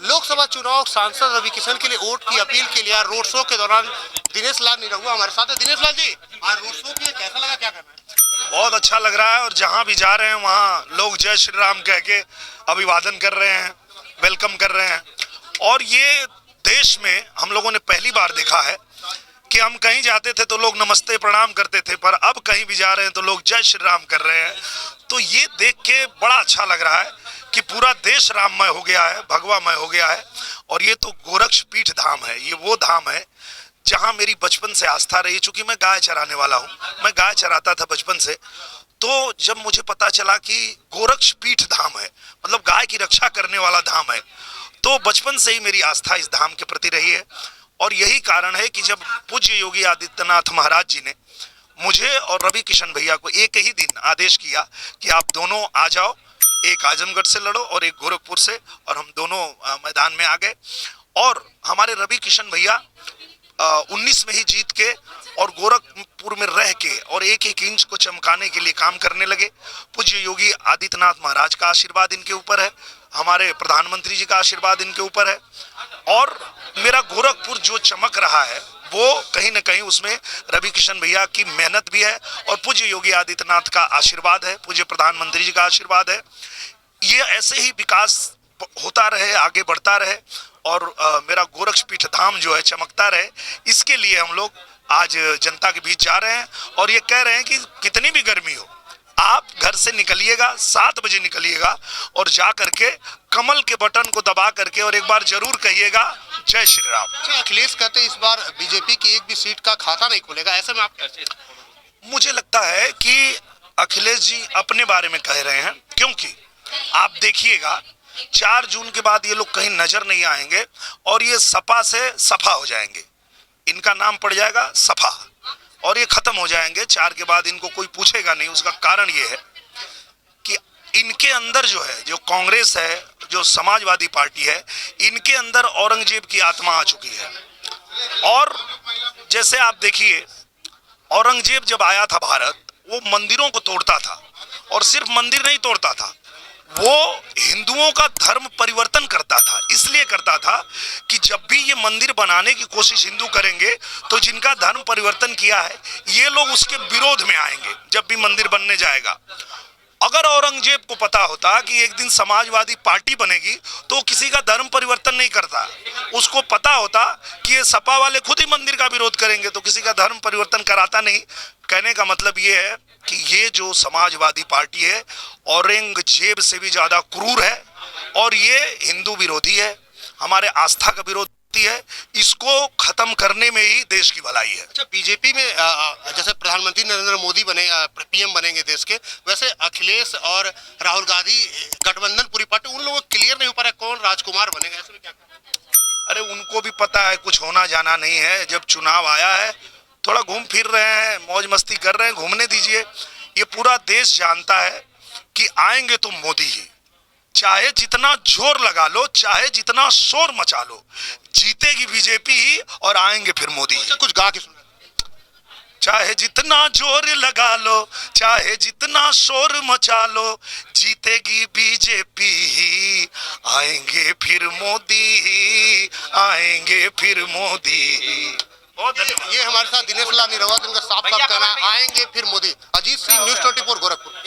लोकसभा चुनाव सांसद रवि किशन के लिए वोट की अपील के लिए रोड शो के दौरान दिनेश लाल निरहुआ हमारे साथ है। दिनेश लाल जी, आज रोड शो किया, कैसा लगा, क्या करना है? बहुत अच्छा लग रहा है और जहां भी जा रहे हैं वहां लोग जय श्री राम कह के अभिवादन कर रहे हैं, वेलकम कर रहे हैं। और ये देश में हम लोगों ने पहली बार देखा है कि हम कहीं जाते थे तो लोग नमस्ते प्रणाम करते थे, पर अब कहीं भी जा रहे हैं तो लोग जय श्री राम कर रहे हैं। तो ये देख के बड़ा अच्छा लग रहा है कि पूरा देश राममय हो गया है, भगवामय हो गया है। और ये तो गोरक्ष पीठ धाम है, ये वो धाम है जहां मेरी बचपन से आस्था रही। चूंकि मैं गाय चराने वाला हूं, मैं गाय चराता था बचपन से, तो जब मुझे पता चला कि गोरक्ष पीठ धाम है, मतलब गाय की रक्षा करने वाला धाम है, तो बचपन से ही मेरी आस्था इस धाम के प्रति रही है। और यही कारण है कि जब पूज्य योगी आदित्यनाथ महाराज जी ने मुझे और रवि किशन भैया को एक ही दिन आदेश किया कि आप दोनों आ जाओ, एक आजमगढ़ से लड़ो और एक गोरखपुर से, और हम दोनों मैदान में आ गए। और हमारे रवि किशन भैया 19 में ही जीत के और गोरखपुर में रह के और एक एक इंच को चमकाने के लिए काम करने लगे। पूज्य योगी आदित्यनाथ महाराज का आशीर्वाद इनके ऊपर है, हमारे प्रधानमंत्री जी का आशीर्वाद इनके ऊपर है। और मेरा गोरखपुर जो चमक रहा है वो कहीं ना कहीं उसमें रवि किशन भैया की मेहनत भी है और पूज्य योगी आदित्यनाथ का आशीर्वाद है, पूज्य प्रधानमंत्री जी का आशीर्वाद है। ये ऐसे ही विकास होता रहे, आगे बढ़ता रहे और मेरा गोरक्षपीठ धाम जो है चमकता रहे। इसके लिए हम लोग आज जनता के बीच जा रहे हैं और ये कह रहे हैं कि कितनी भी गर्मी हो, आप घर से निकलिएगा, 7 बजे निकलिएगा और जा करके कमल के बटन को दबा करके और एक बार जरूर कहिएगा जय श्री राम। अखिलेश कहते हैं इस बार बीजेपी की एक भी सीट का खाता नहीं खुलेगा, ऐसे में आप कैसे? मुझे लगता है कि अखिलेश जी अपने बारे में कह रहे हैं, क्योंकि आप देखिएगा 4 जून के बाद ये लोग कहीं नजर नहीं आएंगे और ये सपा से सफा हो जाएंगे, इनका नाम पड़ जाएगा सफा और ये खत्म हो जाएंगे। 4 के बाद इनको कोई पूछेगा नहीं। उसका कारण ये है कि इनके अंदर जो है, जो कांग्रेस है, जो समाजवादी पार्टी है, इनके अंदर औरंगजेब की आत्मा आ चुकी है। और जैसे आप देखिए, औरंगजेब जब आया था भारत, वो मंदिरों को तोड़ता था और सिर्फ मंदिर नहीं तोड़ता था, वो हिंदुओं का धर्म परिवर्तन करता था। इसलिए करता था कि जब भी ये मंदिर बनाने की कोशिश हिंदू करेंगे तो जिनका धर्म परिवर्तन किया है ये लोग उसके विरोध में आएंगे जब भी मंदिर बनने जाएगा। अगर औरंगजेब को पता होता कि एक दिन समाजवादी पार्टी बनेगी तो किसी का धर्म परिवर्तन नहीं करता, उसको पता होता कि ये सपा वाले खुद ही मंदिर का विरोध करेंगे तो किसी का धर्म परिवर्तन कराता नहीं। कहने का मतलब ये है कि ये जो समाजवादी पार्टी है औरंगजेब से भी ज्यादा क्रूर है और ये हिंदू विरोधी है, हमारे आस्था का विरोधी है। इसको खत्म करने में ही देश की भलाई है। अच्छा, बीजेपी में जैसे प्रधानमंत्री नरेंद्र मोदी बने, पीएम बनेंगे देश के, वैसे अखिलेश और राहुल गांधी गठबंधन पूरी पार्टी, उन लोगों को क्लियर नहीं हो पा रहा कौन राजकुमार बनेगा, ऐसे में क्या? अरे उनको भी पता है कुछ होना जाना नहीं है। जब चुनाव आया है थोड़ा घूम फिर रहे हैं, मौज मस्ती कर रहे हैं, घूमने दीजिए। ये पूरा देश जानता है कि आएंगे तो मोदी ही, चाहे जितना जोर लगा लो, चाहे जितना शोर मचा लो, जीतेगी बीजेपी ही और आएंगे फिर मोदी ही। कुछ गा के सुना। चाहे जितना जोर लगा लो, चाहे जितना शोर मचा लो, जीतेगी बीजेपी ही, आएंगे फिर मोदी ही, आएंगे फिर मोदी ही। ये हमारे साथ दिनेश लाल निरहुआ, जिनका साफ साफ कहना, आएंगे फिर मोदी। अजीत सिंह, न्यूज़ 24 गोरखपुर।